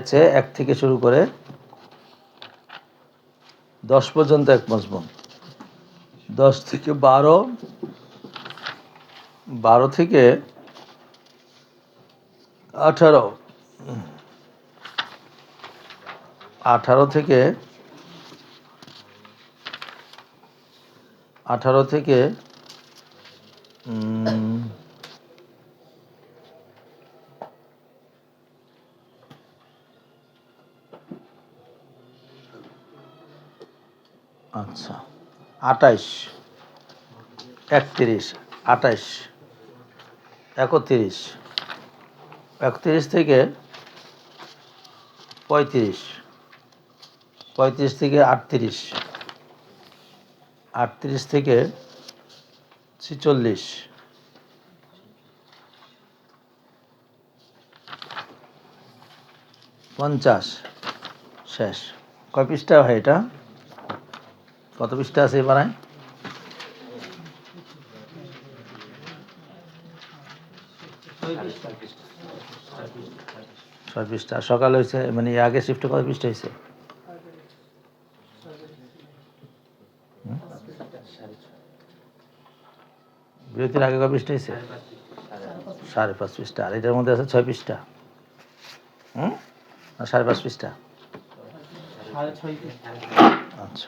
হয়েছে 1 থেকে শুরু করে 10 পর্যন্ত এক মজমুন, 10 থেকে 12, 12 থেকে 18, 18 থেকে 28, 31, 28, 31, 31 থেকে 35, 35 থেকে 38, 38 থেকে 46, 50, শেষ। কয় পৃষ্ঠা হয় এটা? কত পৃষ্ঠা আছে বানায়? 6 পৃষ্ঠা। সকাল হয়েছে মানে আগে শিফটে কত পৃষ্ঠা হয়েছে? বিরতির আগে কয় পৃষ্ঠা হয়েছে? 5.5 পৃষ্ঠা। আর এটার মধ্যে আছে 6 পৃষ্ঠা, 5.5 পৃষ্ঠা। আচ্ছা,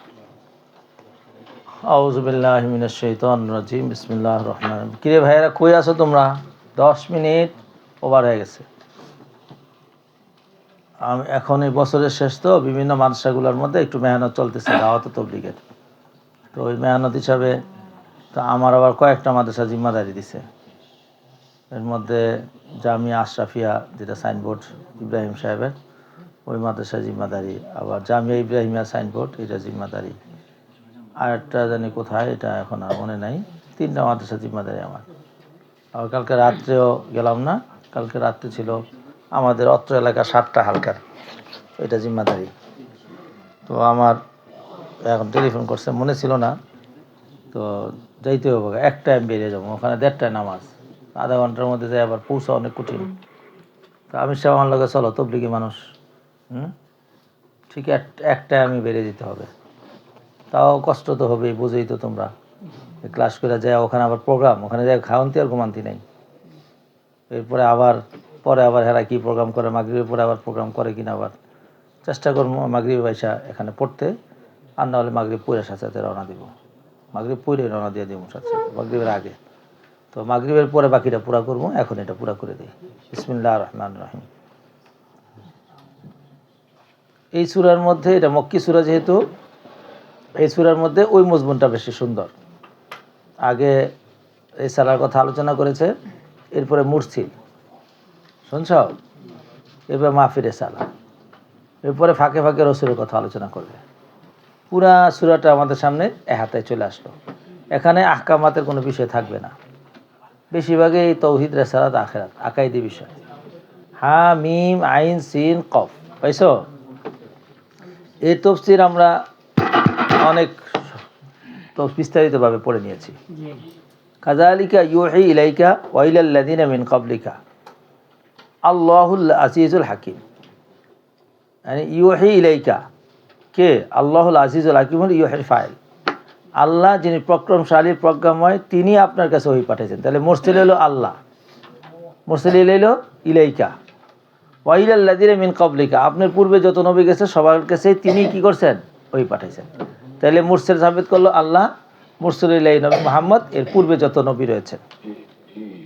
আউযু বিল্লাহি মিনাশ শাইতানির রাজিম, বিসমিল্লাহির রহমানির রহিম। কিরে ভাইয়েরা, কই আছো তোমরা? 10 মিনিট ওভার হয়ে গেছে। আমি এখন এই বছরের শেষ তো, বিভিন্ন মাদ্রাসাগুলোর মধ্যে একটু মেহনত চলতেছে দাওয়াত ও তাবলীগের। তো ওই মেহনত হিসাবে তো আমার আবার কয়েকটা মাদ্রাসা জিম্মাদারি দিছে। এর মধ্যে জামিয়া আশরাফিয়া, যেটা সাইনবোর্ড ইব্রাহিম সাহেবের, ওই মাদ্রাসা জিম্মাদারি। আবার জামিয়া ইব্রাহিমিয়া সাইনবোর্ড, এটা জিম্মাদারি। আর একটা জানি কোথায়, এটা এখন আর মনে নাই। 3টা মাদ্রাসা জিম্মাদারি আমার। আবার কালকে রাত্রেও গেলাম না, কালকে রাত্রে ছিল আমাদের অত্র এলাকা 7টা হালকার, এটা জিম্মাদারি। তো আমার এখন টেলিফোন করছে, মনে ছিল না, তো যাইতে হবে। 1টায় আমি বেরিয়ে যাবো, ওখানে 1:30টায় নামাজ, আধা ঘন্টার মধ্যে যাই, আবার পৌঁছা অনেক কঠিন। তো আমি সব আমার লগে চলো, তবলিগি মানুষ, ঠিক 1টায় আমি বেরিয়ে যেতে হবে। তাও কষ্ট তো হবেই, বুঝেই তো তোমরা। ক্লাস করে যায়, ওখানে আবার প্রোগ্রাম, ওখানে যায় খাওয়ান্তি আর ঘুমান্তি নেই। এরপরে আবার পরে আবার হেরা কী প্রোগ্রাম করে, মাগরিবের পরে আবার প্রোগ্রাম করে কিনা, আবার চেষ্টা করবো মাগরিব পয়সা এখানে পড়তে, আর না হলে মাগরিব পড়ে সাথে রওনা দিব। মাগরিব পড়ে রওনা দিয়ে দিব সাথে মাগরিবের আগে। তো মাগরিবের পরে বাকিটা পুরা করবো, এখন এটা পুরা করে দিই। বিসমিল্লাহির রহমানির রহিম। এই সূরার মধ্যে, এটা মক্কি সূরা যেহেতু, এই সূরার মধ্যে ওই মজমুনটা বেশি সুন্দর। আগে এই সালার কথা আলোচনা করেছে, এরপরে মুরসিল, শুনছ? এরপরে মাহফিরে সালা, এরপরে ফাঁকে ফাঁকে রসুলের কথা আলোচনা করবে। পুরা সূরাটা আমাদের সামনে এহাতায় চলে আসলো। এখানে আহকামাতের কোনো বিষয় থাকবে না, বেশিরভাগই এই তৌহিদ, রিসালাত, আখিরাত, আকাইদি বিষয়। হা মিম আইন সিন কফ, পাইছো? এই তাফসীর আমরা অনেক বিস্তারিতভাবে পড়ে নিয়েছি। কাযালিকা ইউহি ইলাইকা ওয়া ইলাল লাযিনা মিন ক্বাবলিকা আল্লাহুল আজিজুল হাকিম। মানে ইউহি ইলাইকা কে? আল্লাহুল আজিজুল হাকিম হল ইউহির ফাইল। আল্লাহ যিনি প্রক্রমশালী, প্রজ্ঞাময়, তিনি আপনার কাছে ওহী পাঠিয়েছেন। তাহলে মুরসিল হলো আল্লাহ, মুরসিল হলো ইলাইকা। ওয়া ইলাল লাযিনা মিন ক্বাবলিকা, আপনার পূর্বে যত নবী গেছে সবার কাছে তিনি কি করছেন? ওহী পাঠিয়েছেন। তাহলে মুরসিল সাবিত করলো আল্লাহ, মুরসিল ইলাইহি নবী মুহাম্মদ, এর পূর্বে যত নবী রয়েছেন।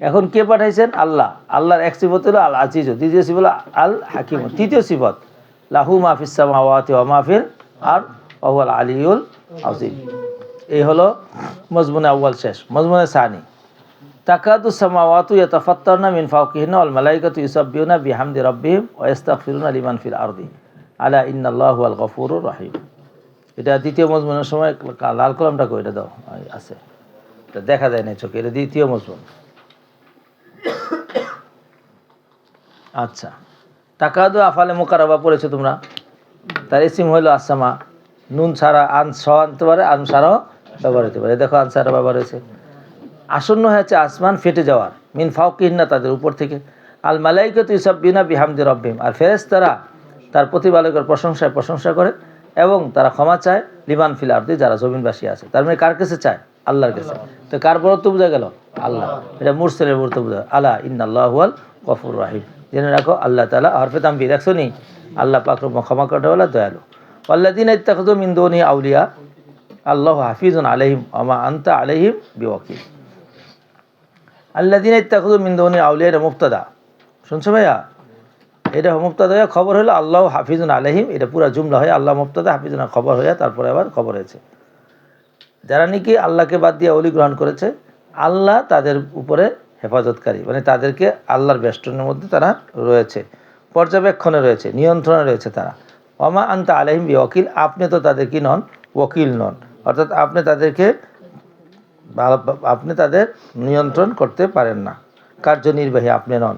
এখন কে পাঠাইছেন? আল্লাহ। আল্লাহর এক সিফত হলো আল আজিজ, দ্বিতীয় সিফত হলো আল হাকিম, তৃতীয় সিফত লাহু মা ফিস সামাওয়াতি ওয়া মা ফিল আরদ ওয়া হুয়াল আলিয়্যুল আযীম। এই হলো মজমুনে আউয়াল শেষ। মজমুনে সানি, তাকাদুস সামাওয়াতু ইয়াতাফাত্তারনা মিন ফাওকিহিন্না ওয়াল মালাইকাতু ইউসাব্বিহুনা বিহামদি রাব্বিহিম ওয়া ইস্তাগফিরুনা লিমান ফিল আরদি আলা ইন্নাল্লাহা হুয়াল গফুরুর রহিম। এটা দ্বিতীয় মজমুনের সময় লাল কলমটা কই, এটা দাও, আছে, এটা দেখা যায় না চোখে, এটা দ্বিতীয় মজমুন। আচ্ছা, তাকাদু আফালে মুকাররাবা পড়েছো তোমরা, তার ইসিম হলো আসামা। নুন ছাড়া আন স আনতে পারে, আন ছাড়াও ব্যবহার হতে পারে। দেখো আন ছাড়া ব্যবহার হয়েছে। আসন্ন হয়েছে আসমান ফেটে যাওয়ার, মিন ফাওকিহিন্না, তাদের উপর থেকে। আল মালাইকাতু ইউসাব্বিহুনা বিহামদি রাব্বিহিম, আর ফেরেশতারা তার প্রতিপালকের প্রশংসায় প্রশংসা করে এবং তারা ক্ষমা চায় লিমান ফিল আরদি, যারা জমিনবাসী আছে। তার মানে কার কাছে চায়? আল্লাহর কাছে। তো কার বরত্ব বোঝা গেল? আল্লাহ। এটা মুরসালের বরত্ব বোঝা। আলা ইন্নাল্লাহু আল গফুর রাহিম। জেনে রাখো আল্লাহ তাআলা হরফে তানবীহ, দেখছো নি? আল্লাহ পাক ক্ষমা করাওয়ালা, দয়ালু। ওয়াল্লাযীনা ইত্তাখাযু মিন দুনিহি আউলিয়া আল্লাহু হাফিজুন আলাইহিম ওয়া মা আনতা আলাইহিম বিওয়াকিল। আল্লাযীনা ইত্তাখাযু মিন দুনিহি আউলিয়া, এটা মুবতাদা, শুনছো ভাইয়া? এটা মুবতাদা হয়ে খবর হলো আল্লাহু হাফিজুন আলাইহিম, এটা পুরো জুমলা হয়ে আল্লাহ মুবতাদা, হাফিজুন খবর হয়ে তারপরে আবার খবর হয়েছে। যারা নাকি আল্লাহকে বাদ দিয়ে অলি গ্রহণ করেছে, আল্লাহ তাদের উপরে হেফাজতকারী, মানে তাদেরকে আল্লাহর বেষ্টনের মধ্যে তারা রয়েছে, পর্যবেক্ষণে রয়েছে, নিয়ন্ত্রণে রয়েছে তারা। ওমা আনতা আলাইহিম বিওয়াকিল, আপনি তো তাদের কি নন? ওকিল নন, অর্থাৎ আপনি তাদের নিয়ন্ত্রণ করতে পারেন না, কার্যনির্বাহী আপনি নন,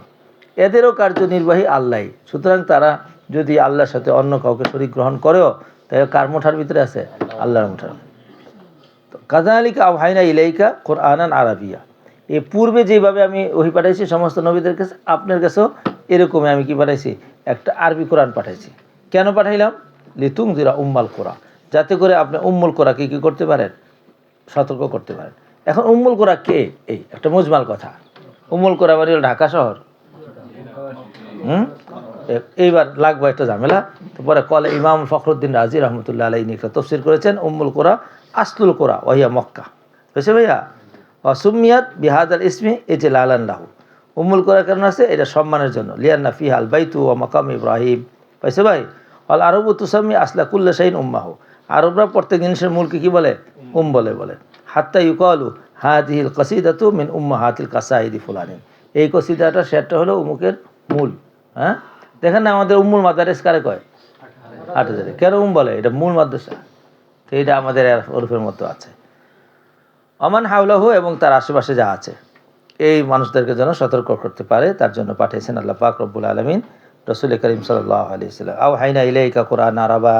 এদেরও কার্যনির্বাহী আল্লাহ। সুতরাং তারা যদি আল্লাহর সাথে অন্য কাউকে শরীক গ্রহণ করেও, তাই কার মুঠার ভিতরে আছে? আল্লাহর মুঠার। কাযালিকা আওহাইনা ইলাইকা কুরআনান আরাবিয়া, এই পূর্বে যেভাবে আমি ওহী পাঠাইছি সমস্ত নবীদের কাছে, আপনার কাছেও এরকমই আমি কি পাঠাইছি? একটা আরবি কোরআন পাঠাইছি। কেন পাঠাইলাম? লিতুনজিরা উম্মাল কোরা, যাতে করে আপনি উম্মুল কোরাকে কী করতে পারেন? সতর্ক করতে পারেন। এখন উম্মুল কোরা কে? এই একটা মুজমাল কথা। উম্মুল কোরা মানে হলো ঢাকা শহর। এইবার লাগবে একটা ঝামেলা। তারপরে কলে ইমাম ফখরুদ্দিন রাজি রহমতুল্লাহ আলাইহি একটা তফসির করেছেন, উম্মুল কোরা আসলুল কোরা ওয়াহিয়া মক্কা। বুঝছে ভাইয়া? সুমিয়াত বিহাদাল ইসমি ইজলালান লাহু, উম্মুল কোরা কেন আছে? এটা সম্মানের জন্য। লিয়ান্না ফিহা আল বাইতু ওয়া মাকাম ইব্রাহিম। পাইছে ভাই? আল আরবু তুসাম্মি আসলা কুল্লা শাইইন উম্মাহু, আরবরা প্রত্যেক জিনিসের মূলকে কি বলে? বলে। হাত্তা ইউকালু হাদিহিল কাসিদাতু মিন উম্মাহাতিল কাসাইদি ফুলানিন, এই কসিদাটা সেটা হলো উমুকের মূল। হ্যাঁ, দেখেন না আমাদের উম্মুল মাদারিস কারে কয়? ৮,০০০। কেন বলে? এটা মূল মাদ্রাসা, তো এটা আমাদের ওরফের মতো আছে। অমান হাওলাহু, এবং তার আশেপাশে যা আছে, এই মানুষদেরকে যেন সতর্ক করতে পারে, তার জন্য পাঠিয়েছেন আল্লাহ পাক রব্বুল আলামিন রাসূল করিম সাল্লাল্লাহু আলাইহি ওয়াসাল্লাম। আওহাইনা ইলাইকা কুরআন আরাবা,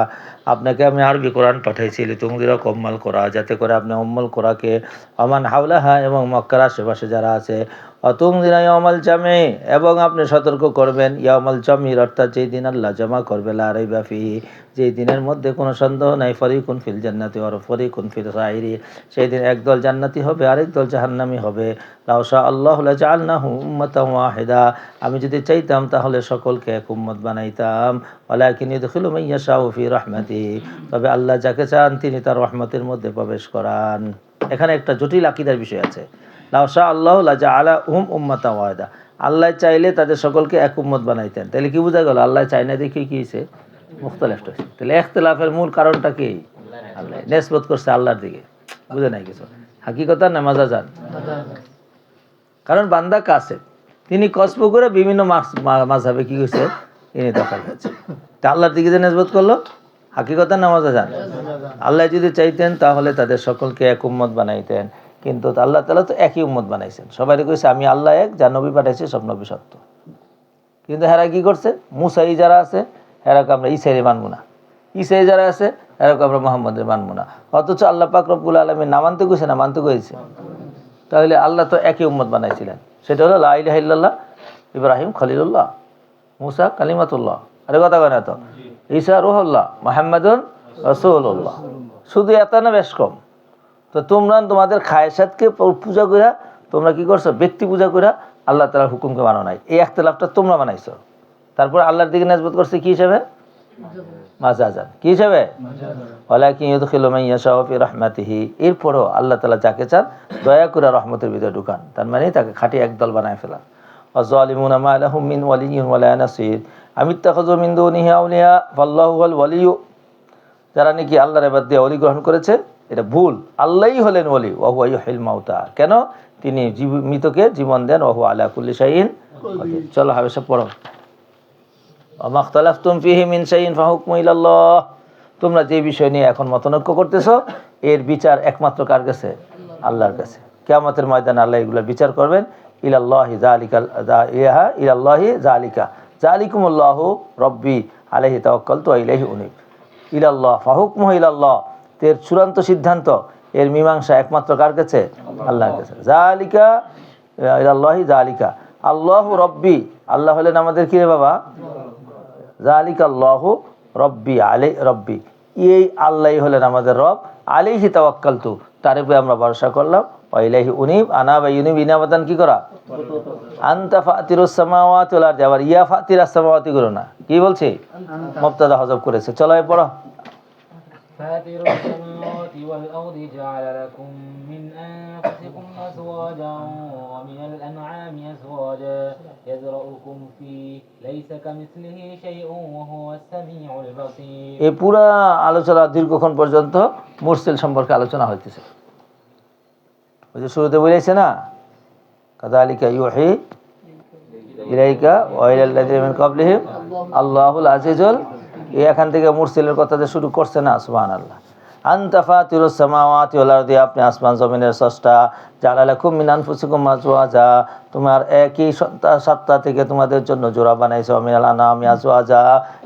আপনাকে আমি আরবি কোরআন পাঠাইছি লিতুনজিরা উম্মাল কোরা, যাতে করে আপনি উম্মুল কোরাকে, অমান হাওলাহা, এবং মক্কার আশেপাশে যারা আছে, অতুনজিরা ইয়াউমাল জামি, এবং আপনি সতর্ক করবেন ইয়াউমাল জামির, অর্থাৎ যেই দিন আল্লাহ জমা করবে, লা রাইবা ফিহি, যেই দিনের মধ্যে কোনো সন্দেহ নাই, ফরিকুন ফিল জান্নাতি ওয়া ফরিকুন ফিল সাইরি, সেই দিন একদল জান্নাতি হবে, আরেক দল জাহান্নামী হবে। লাউ শা আল্লাহু লাজআলনাহু উম্মাতান ওয়াহিদা, আমি যদি চাইতাম তাহলে সকলকে এক উম্মত বানাইতাম। ওয়ালাকিন ইউদখিলু মান ইয়াশাউ ফি রাহমাতিহি, তবে আল্লাহ যাকে চান তিনি তার রহমতের মধ্যে প্রবেশ করান। এখানে একটা জটিল আকীদার বিষয় আছে। লাউ শা আল্লাহু লাজআলাহুম উম্মাতান ওয়াহিদা, আল্লাহ চাইলে তাদের সকলকে এক উম্মত বানাইতেন। তাহলে কি বোঝা গেল? আল্লাহ চায় না দেখে কি হয়েছে? মুখতালিফ হয়েছে। তাহলে ইখতিলাফের মূল কারণটা কি? আল্লাহ নিসবত করছে আল্লাহর দিকে। বুঝে নাই কিছু? হাকিকতান না মাজাজান? কারণ বান্দা কাছে, তিনি কসব করে বিভিন্ন মাযহাবে কি হয়েছে? ইনি দখল হয়েছে। তা আল্লাহর দিকে যে নিসবত করলো, হাকিকতান না মাজাজান? আল্লাহ যদি চাইতেন তাহলে তাদের সকলকে এক উম্মত বানাইতেন, কিন্তু আল্লাহ তাআলা তো একই উম্মত বানাইছেন। সবাই কইছে আমি আল্লাহ এক, যা নবী পাঠাইছে সব নবী সত্য। কিন্তু হেরা কি করছে? মুসাই যারা আছে হেরাকে আমরা ঈসাইরে মানবো না, ঈসাই যারা আছে হেরাকে আমরা মুহাম্মদের মানবো না। অথচ আল্লাহ পাক রব্বুল আলামিন না মানতে কইছে না মানতে কইছে? তাহলে আল্লাহ তো একই উম্মত বানাইছিলেন, সেটা হলো লা ইলাহা ইল্লাল্লাহ, ইব্রাহিম খলিলুল্লাহ, মুসা কালিমাতুল্লাহ, আরে কথা কয় না তো, ঈসা রুহুল্লাহ, মুহাম্মাদুন রাসূলুল্লাহ। শুধু এত না, বেশ কম। তো তোমরা তোমাদের খায়সাতকে পূজা কইরা তোমরা কি করছো? ব্যক্তি পূজা কইরা আল্লাহ তাআলার হুকুমকে মানো নাই। এই ইখতিলাফটা তোমরা বানাইছো। তারপর আল্লাহর দিকে নিসবত করছে কি হিসাবে? মাজাজান। কি হিসাবে? ওয়ালাকিন ইউদখিলু মান ইয়াশাউ ফি রাহমাতিহি, এরপরও আল্লাহ তাআলা যাকে চান দয়া করে রহমতের ভিতরে ঢুকান, তার মানে তাকে খাঁটি একদল বানায় ফেলা। ওয়াযালিমুনা মা লাহুম মিন ওয়ালিয়্যিন ওয়ালা নাসীর আমিত্তাখাযু মিন দুনিহি আউলিয়া ফাল্লাহু ওয়াল ওয়ালিয়্যু, যারা নাকি আল্লাহর ইবাদত দিয়ে ওলি গ্রহণ করেছে, এটা ভুল। আল্লাহই হলেন ওলি। ওয়া হুয়া ইউহিল মাউতা, কেন? তিনি মৃতকে জীবন দেন। ওয়া হুয়া আলা কুল্লি শাইইন কাদির। চলো হাবেশা পড়ো। ওয়া মাখতালাফতুম ফীহি মিন শাইইন ফাহুকমু ইলাল্লাহ, তোমরা যে বিষয় নিয়ে এখন মতনৈক্য করতেছো এর বিচার একমাত্র কার কাছে? আল্লাহর কাছে। কিয়ামতের ময়দানে আল্লাহ এগুলো বিচার করবেন। ইলাল্লাহি যালিকাল ইলাহা ইলাল্লাহি যালিকা যালিকুমুল্লাহু রাব্বি আলাইহি তাওয়াক্কালতু ওয়া ইলাইহি উনীব। ইলাল্লাহ ফাহুকমু ইলাল্লাহ, এর চূড়ান্ত সিদ্ধান্ত, এর মীমাংসা একমাত্র কার কাছে? আল্লাহর কাছে। যালিকা ইলাল্লাহি যালিকা, আল্লাহু রাব্বি, আল্লাহ হলেন আমাদের কি রে বাবা? যালিকাল্লাহু রব্বি রব্বি, এই আল্লাহই হলেন আমাদের রব, আলাইহি তাওয়াক্কালতু, তার উপরে আমরা ভরসা করলাম, ওয়া ইলাইহি উনিব, আনাবা ইউনিব, ইনাবাদান কি করা, আনতা ফাতিরুস সামাওয়াতি ওয়াল আরদি, আবার ইয়া ফাতিরাস সামাওয়াতি গুলো না, কি বলছে, মুবতাদা হযফ করেছে। চলো এই পড়ো। فاطر السماوات والأرض جعل لكم من أنفسكم أزواجا ومن الأنعام أزواجا يزرعكم فيه ليس كمثله شيء وهو السميع البصير। এই পুরা আলোচনা দীর্ঘক্ষণ পর্যন্ত মুরসিল সম্পর্কে আলোচনা হইতেছে। ওই যে শুরুতে বলেছে না, কাযালিকা ইউহি ইলাইকা ওয়া ইলাল্লাযিনা মিন ক্বাবলিহিম আল্লাহুল আজিজুল, এখান থেকে মুরসিলের কথা যে শুরু করছে না, সুবহানাল্লাহ। আনতা ফাতিরুস সামাওয়াতি ওয়াল আরদি, আপনি আসমান জমিনের স্রষ্টা। জাআলা লাকুম মিন আনফুসিকুম আজওয়াজা, তোমার একই সত্তা থেকে তোমাদের জন্য জোড়া বানাইছে, মিনাল আনামি আজওয়াজা,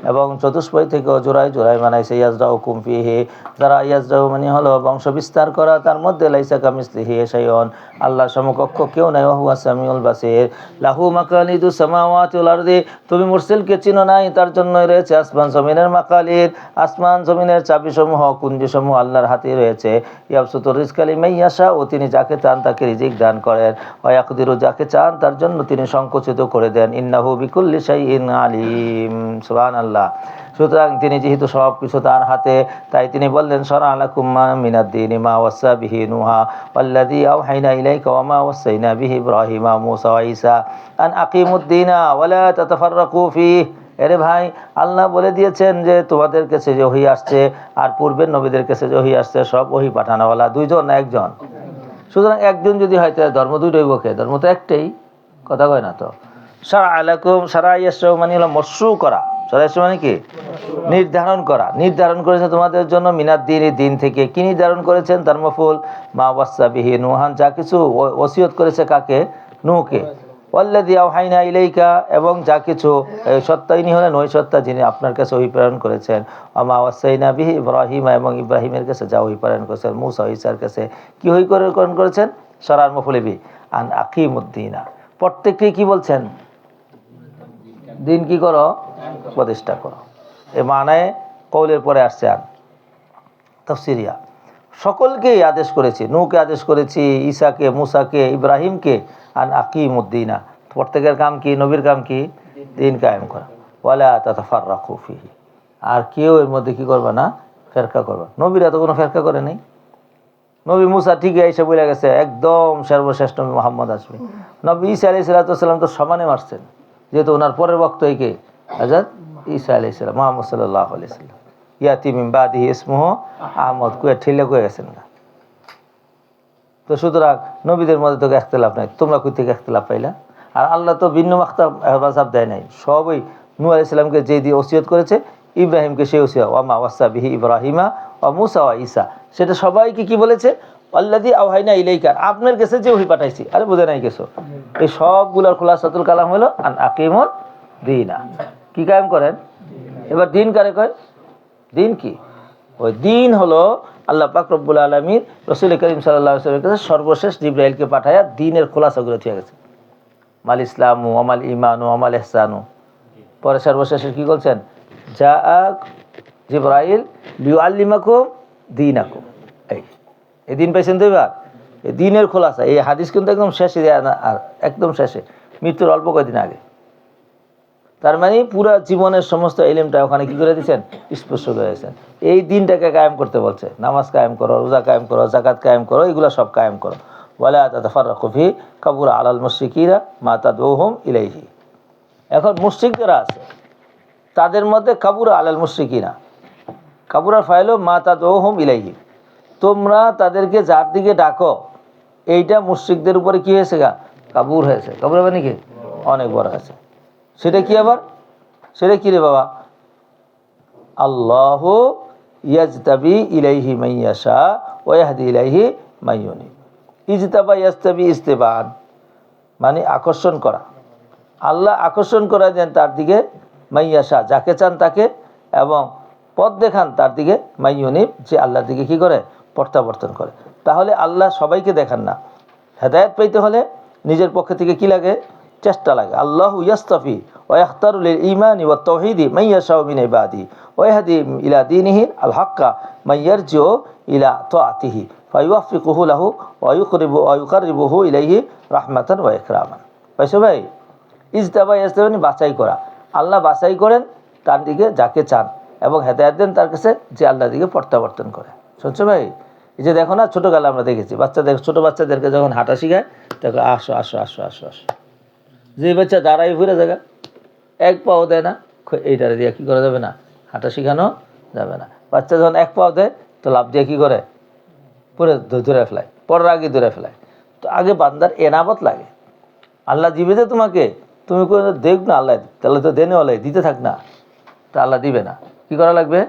এবং চতুষ্পদ থেকেও জোড়ায় জোড়ায় বানাইছে। ইয়াজরাউকুম ফিহি, যারা ইয়াজরাউ মানে হলো বংশ বিস্তার করা, তার মধ্যে লাইসা কামিসলিহি শাইউন, আল্লাহর সমকক্ষ কেউ নাই, ওয়া হুয়া সামিউল বাসির। লাহু মাকালিদুস সামাওয়াতি ওয়াল আরদি, তুমি মুরসিলকে চিনো নাই, তার জন্যই রয়েছে আসমান জমিনের মাকালিদ, আসমান জমিনের চাবিসমূহ, কুঞ্জিসমূহ আল্লাহর হাতে রয়েছে। ইয়াবসুতুর রিজকা লিমান ইয়াশা, ও তিনি যাকে চান তাকে রিজিক দান করেন। ওয়া ইয়াকদিরু, যাকে চান তার জন্য তিনি সংকুচিত করে দেন। ইন্নাহু বিকুল্লি শাইইন আলিম, সুবহানাল্লাহ। সুতরাং তিনি যেহেতু সব কিছু তার হাতে, তাই তিনি বললেন শরআ লাকুম মিনাদ-দীনি মা ওয়াসা বিহি নূহা ওয়াল্লাযী আওহাইনা ইলাইকা ওয়া মা ওয়াসাইনা বিহি ইব্রাহিমা মূসা ওয়া ঈসা আন আকিমুদ-দীনা ওয়া লা তাতাফাররাকু ফীহি। আরে ভাই, আল্লাহ বলে দিয়েছেন যে তোমাদের কাছে যে ওহী আসছে আর পূর্বের নবীদের কাছে যে ওহী আসছে, সব ওহী পাঠানোওয়ালা দুইজন না একজন। সুতরাং একজন যদি হয় তাহলে ধর্ম দুইটাই বকে, ধর্ম তো একটাই, কথা কয় না তো। শরআ লাকুম, শরআ ইয়াশরাউ মানে হলো মশরু করা, শরআ ইয়াশরাউ মানে কি, নির্ধারণ করা, নির্ধারণ করেছে তোমাদের জন্য মিনাদ-দীন, দিন থেকে। কি নির্ধারণ করেছেন, তার মফুল মা ওয়াসা বিহি নূহান, যা কিছু ওসিয়ত করেছে কাকে, নূহকে। ওয়াল্লাযী আওহাইনা ইলাইকা, এবং যা কিছু, সত্তাইনি হলেন ওই সত্তা যিনি আপনার কাছে ওহী প্রেরণ করেছেন। ওয়া মা ওয়াসাইনা বিহি ইব্রাহিমা, এবং ইব্রাহিমের কাছে যা ওহী প্রেরণ করেছেন। মূসা ঈসার কাছে কি ওহী প্রেরণ করেছেন, শরআর মফুলে বি আন আকিমুদ-দীনা, প্রত্যেককেই কি বলছেন, দিন কি করো, প্রতিষ্ঠা করো। এ মানায় কওলের পরে আসছে আন তাফসিরিয়া, সকলকেই আদেশ করেছি, নূহকে আদেশ করেছি, ঈসাকে, মূসাকে, ইব্রাহিমকে, আন আকিমুদ-দীনা, প্রত্যেকের কাম কি, নবীর কাম কি, দিন কায়েম করা। ওয়ালা তাতাফাররাকু ফীহি, আর কেউ এর মধ্যে কি করবে না, ফেরকা করবে। নবীরা তো কোনো ফেরকা করে নাই। নবী মূসা ঠিকই এসে বলে গেছে একদম সর্বশ্রেষ্ঠ নবী মুহাম্মদ আসবে। নবী ঈসা আলাইহিস সালাম তো সমানে মারছেন, যেহেতু ওনার পরের বক্ত কে হযরত ঈসা আলাইহিস সালাম, মুহাম্মদ সাল্লাল্লাহু আলাইহি ওয়াসাল্লাম। ইয়াতি মিন বাদিহি ইসমুহু আহমদ, কুয়ে ঠেলে কয়ে গেছেন না। তো সুতরাং নবীদের মধ্যে তো ইখতিলাফ নাই, তোমরা কই থেকে ইখতিলাফ পাইলা? আর আল্লাহ তো ভিন্ন মাযহাব দেয় নাই, সবই নূহ আলাইহিস সালামকে যে দিয়ে ওসিয়ত করেছে, ইব্রাহিমকে সেই ওসিয়ত, ওয়া মা ওয়াসা বিহি ইব্রাহিমা ওয়া মূসা ওয়া ঈসা, সেটা সবাইকে কি বলেছে, আল্লাযী আওহাইনা ইলাইকা, আপনার কাছে যে ওহী পাঠাইছি। আরে বুঝে নাই কিছু, এই সবগুলোর খুলাসাতুল কালাম হলো আন আকিমুদ-দীনা, কি কায়েম করেন। এবার দিন কারে কয়, দিন কি, ওই দিন হলো আল্লাহ পাক রব্বুল আলামিন রাসূল করিম সাল্লাল্লাহু আলাইহি ওয়াসাল্লামের কাছে সর্বশেষ জিবরাইলকে পাঠায়া দ্বীনের খোলাসাগুলো ঠিক আছে, মাল ইসলামু ওয়া মাল ঈমানু ওয়া মাল ইহসানু। পরে সর্বশেষে কি বলছেন, জাআ জিবরাইল লিউআল্লিমাকুম দীনাকুম। এই দিন পাইছেন তো, এবার এই দিনের খোলাসা, এই হাদিস কিন্তু একদম শেষে, আর একদম শেষে, মৃত্যুর অল্প কয়েকদিন আগে। তার মানে পুরা জীবনের সমস্ত ইলমটা ওখানে কি করে দিয়েছেন, স্পষ্ট করে দিয়েছেন। এই দিনটাকে কায়েম করতে বলছে, নামাজ কায়েম করো, রোজা কায়েম করো, যাকাত কায়েম করো, এগুলো সব কায়েম করো। ওয়ালা তাতাফাররাকু ফীহি কাবুরা আলাল মুশরিকিনা মা তাদউহুম ইলাইহি। এখন মুশরিক যারা আছে তাদের মধ্যে কাবুরা আলাল মুশরিকিনা, কাবুরার ফাইল মা তাদউহুম ইলাইহি, তোমরা তাদেরকে যার দিকে ডাকো, এইটা মুশরিকদের উপরে কি হয়েছে, কাবুর হয়েছে। কাবুর মানে কি, অনেক বড় হয়েছে। সেটা কি আবার, সেটা কি রে বাবা, আল্লাহু ইয়াজতাবি ইলাইহি মান ইয়াশা ওয়া ইয়াহদি ইলাইহি মান ইউনিব। ইজতাবা ইয়াজতাবি ইস্তিবান মানে আকর্ষণ করা, আল্লাহ আকর্ষণ করা দেন তার দিকে, মান ইয়াশা যাকে চান তাকে, এবং পথ দেখান তার দিকে, মান ইউনিব যে আল্লাহর দিকে কি করে, প্রত্যাবর্তন করে। তাহলে আল্লাহ সবাইকে দেখান না, হেদায়েত পাইতে হলে নিজের পক্ষ থেকে কি লাগে, চেষ্টা লাগে। আল্লাহু ইয়াস্তাফি ويختار للإيمان والتوحيد من يشاء من عباده ويهدي إلى دينه الحق من يرجع إلى طاعته فيوفقه له ويقربه إليه رحمة وإكراما। পাইছো ভাই? ইজতাবা ইয়াস্তাবানি বাছাই করা, আল্লাহ বাছাই করেন তার দিকে যাকে চান এবং হেদায়েত দেন তার কাছে যে আল্লাহর দিকে প্রত্যাবর্তন করে। শুনছো ভাই? এই যে দেখো না, ছোটোকালে আমরা দেখেছি বাচ্চাদের, ছোটো বাচ্চাদেরকে যখন হাঁটা শিখায় তখন আসো আসো আসো আসো আসো, যে বাচ্চা দাঁড়াই ঘুরে জায়গা এক পাও দেয় না, এইটারে দিয়ে কী করা যাবে না, হাঁটা শেখানো যাবে না। বাচ্চা যখন এক পাও দেয় তো লাভ দিয়ে কী করে, পুরো ধরে ফেলায়, পরের আগে ধরে ফেলায়। তো আগে বান্দার এনাবত লাগে, আল্লাহ দিবে যে তোমাকে, তুমি কোনো দেখ না আল্লাহ, তাহলে তো দেনে আল্লাহ দিতে থাক না, তা আল্লাহ দিবে না। কী করা লাগবে?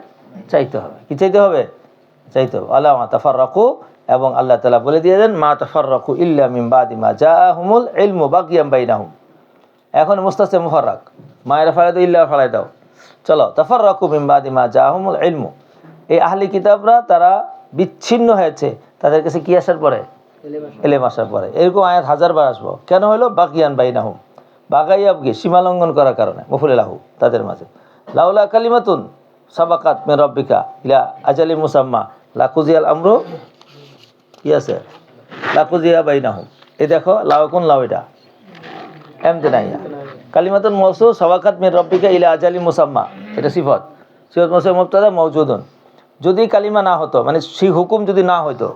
চাইতে হবে। কি চাইতে হবে? চাইতে হবে। আল্লাহ মা তাফাররাকু, এবং আল্লাহ তাআলা বলে দিয়ে দেন মা তাফাররাকু ইল্লা মিন বাদি মা জাআহুমুল ইলমু বাগিয়াম বাইনাহুম। এখন মুস্তাসে মুফাররাক, মায়েরা ফালাই দাও, ইল্লা ফালাই দাও, চলো তাফাররাকু মিন বাদি মা জাআহুমুল ইলমু। এই আহলি কিতাবরা তারা বিচ্ছিন্ন হয়েছে তাদের কাছে কি আসার পরে? এলেম আসার পরে। এরকম আয়াত হাজারবার আসবো। কেন হলো? বাকিয়ান বাইনাহুম, বাগাইয়াবকে সীমা লঙ্ঘন করার কারণে, মফুলে লাহু, তাদের মাঝে। লাউলা কালিমাতুন সাবাকাত মিন রাব্বিকা ইলা আজালি মুসাম্মা লাকুজিয়াল আমরু, কি আছে? লাকুজিয়া বাইনাহুম। এই দেখো লাউ, কোন লাউ এটা? এমতেনাইয়া। কালিমাতুন মওসুল সাবাকাত মিন রাব্বিকা ইলা আজালি মুসাম্মা, এটা সিফত। সিফত মওসুল মুবতাদা মওজুদুন। যদি কালিমা না হতো, মানে সেই হুকুম যদি না হতো,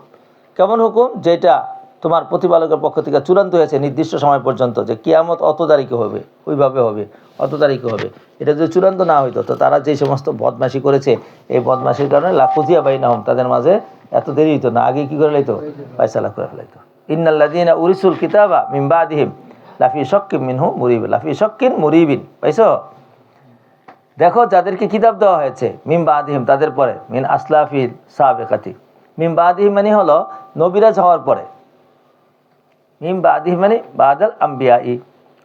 কেমন হুকুম? যেটা তোমার প্রতিপালকের পক্ষ থেকে চূড়ান্ত হয়েছে নির্দিষ্ট সময় পর্যন্ত, যে কিয়ামত অত তারিখে হবে, ওইভাবে হবে, অত তারিখে হবে, এটা যদি চূড়ান্ত না হইতো, তো তারা যে সমস্ত বদমাশি করেছে, এই বদমাশির কারণে লাকুজিয়া বাইনাহুম, তাদের মাঝে এত দেরি হইতো না, আগে কী করে লাইতো? ফায়সালা করে ফেলাইতো। ইন্নাল্লাযীনা উরিসুল কিতাবা মিন বাদিহিম লাফি শাক্কিন মিনহু মুরিবিন, লাফি শাক্কিন মুরিবিন। পাইছো? দেখো যাদেরকে কিতাব দেওয়া হয়েছে মিন বাদিহিম, তাদের পরে, মিন আসলাফিল সাবিকাতি। মিন বাদিহিম মানে হলো নবীরাজ হওয়ার পরে, মিন বাদিহিম মানে বাদাল আম্বিয়াই,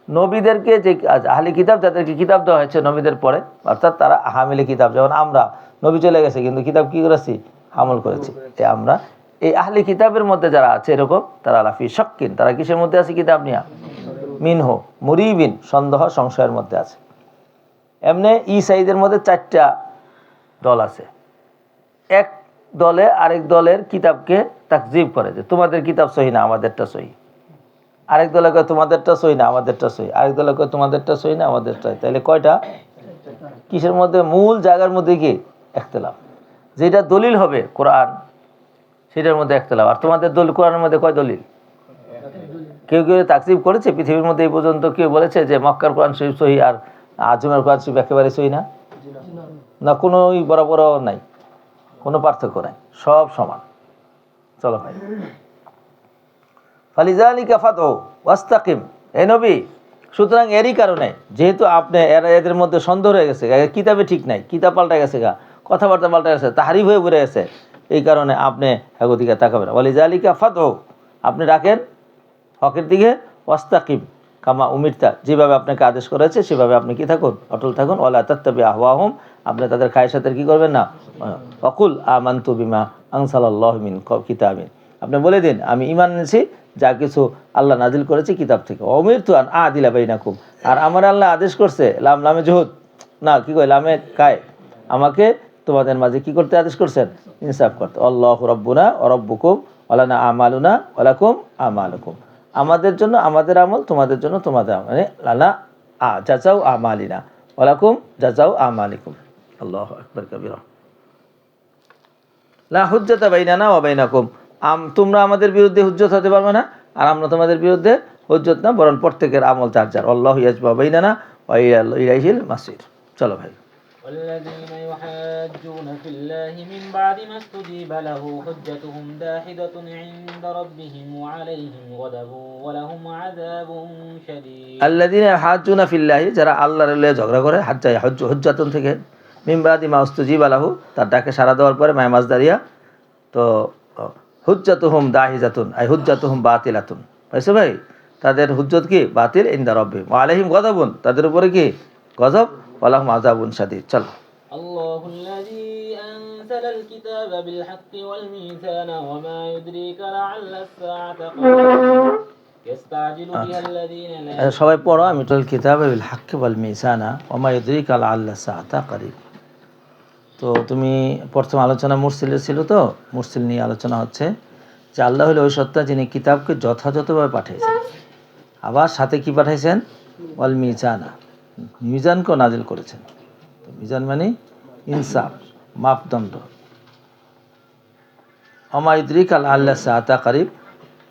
নবীদেরকে যে আহলি কিতাব, যাদেরকে কিতাব দেওয়া হয়েছে নবীদের পরে, অর্থাৎ তারা হামিলে কিতাব। যেমন আমরা, নবী চলে গেছে কিন্তু কিতাব কী করেছি? আমল করেছি। আমরা এই আহলি কিতাবের মধ্যে যারা আছে এরকম, তারা লাফি শাক্কিন, তারা কিসের মধ্যে আছে? কিতাব নিয়া। মিনহু মুরিবিন, সন্দেহ সংশয়ের মধ্যে আছে। এমনি ঈসাইদের মধ্যে 4টা দল আছে। এক দলে আরেক দলের কিতাবকে তাকজিব করে, যে তোমাদের কিতাব সহি না, আমাদেরটা সহি। আরেক দলে কয় তোমাদেরটা সহি না, আমাদেরটা সহি। আরেক দলে কয় তোমাদেরটা সহি না, আমাদেরটা। তাহলে কয়টা? কিসের মধ্যে? মূল জায়গার মধ্যে কি ইখতিলাফ। যেটা দলিল হবে কোরআন, সেটার মধ্যে ইখতিলাফ। আর তোমাদের দলিল, কোরআনের মধ্যে কয় দলিল? কেউ কেউ তাকজিব করেছে পৃথিবীর মধ্যে এই পর্যন্ত, কেউ বলেছে যে মক্কার কোরআন শরীফ সহি আর আজমের কোরআন শরীফ একেবারে সহি না? না, কোনোই বরাবর নাই, কোনো পার্থক্য নাই, সব সমান। চলো ভাই, ফালিজালিকা ফাদউ ওয়াস্তাকিম, হে নবী, সুতরাং এরই কারণে, যেহেতু আপনি এদের মধ্যে সন্দেহ হয়ে গেছে, কিতাবে ঠিক নাই, কিতাব পাল্টা গেছে, কথাবার্তা পাল্টা গেছে, তাহারিফ হয়ে পড়ে গেছে, এই কারণে আপনি হকের দিকে তাকাবেন। ফালিজালিকা ফাদউ, আপনি রাখেন হকের দিকে, ওয়াস্তাকিম কামা উমিরতা, যেভাবে আপনাকে আদেশ করেছে সেভাবে আপনি কি থাকুন? অটল থাকুন। ওয়ালা তাত্তাবি আহওয়াহুম, আপনি তাদের খায়সাতের কি করবেন না। ওয়াকুল আমানতু বিমা আনসালাল্লাহু মিন কিতাবিন, আপনি বলে দিন আমি ঈমান এনেছি যা কিছু আল্লাহ নাজিল করেছে কিতাব থেকে। উমিরতু আন আদিলা বাইনাকুম, আর আমার আল্লাহ আদেশ করছে, লামে জুহুদ না, কি কয়, লামে কায়, আমাকে তোমাদের মাঝে কি করতে আদেশ করছেন? ইনসাফ করতে। আল্লাহু রাব্বুনা ওয়া রাব্বুকুম ওয়া লানা আমালুনা ওয়া লাকুম আমালুকুম, আমাদের জন্য আমাদের আমল, তোমাদের জন্য তোমাদের আমল, মানে লানা জাযাউ আমালিনা ওয়া লাকুম জাযাউ আমালিকুম। আল্লাহু আকবার কাবীরা। লা হুজ্জাতা বাইনানা ওয়া বাইনাকুম, তোমরা আমাদের বিরুদ্ধে হুজ্জত হতে পারবে না, আর আমরা তোমাদের বিরুদ্ধে হুজ্জত না, বরং প্রত্যেকের আমল যার যার। আল্লাহু ইয়াজমা বাইনানা ওয়া ইলাইহিল মাসির। চলো ভাই। والذين يحاجون في الله من بعد ما استجيب له حجتهم داحضة عند ربهم وعليهم غضب ولهم عذاب شديد। الذين يحاجون في الله, যারা আল্লাহর লয়ে ঝগড়া করে, হাজ্জা হুজ্জাতুন থেকে, মিন বাদি মা উস্তুজিবা লাহু, তার ডাকে সাড়া দেওয়ার পরে, মায় মাজদারিয়া, তো হুজ্জাতুহুম দাহিজাতুন আই হুজ্জাতুহুম বাতিলাতুন। বুঝছো ভাই? তাদের হুজ্জত কি? বাতিল ইনদা রাব্বিহিম ওয়া আলাইহিম গাযাবুন, তাদের উপরে কি? গজব, ওয়া লাহুম আযাবুন শাদীদ। চল। الله الذي أنزل الكتاب بالحق والميزان وما يدريك لعل الساعة قريب يستعجل بها الذين لا সবাই পড়ো। আমি তো কিতাবে বিল হাক্কি ওয়াল মিজানা ওয়া মা ইউদরিকা লাআল্লা সাআতা করিব। তো তুমি প্রথম আলোচনা মুরসিলের ছিল, তো মুরসিল নিয়ে আলোচনা হচ্ছে যে আল্লাহ হলো ওই সত্তা যিনি কিতাবকে যথাযথভাবে পাঠিয়েছেন, আবার সাথে কি পাঠাইছেন, ওয়াল মিজানা, মিজানকেও নাজিল করেছেন। তো মিজান মানে ইনসাফ, মাপদণ্ড। ওয়া ইউদরিকা লাআল্লা সাআতা করিব,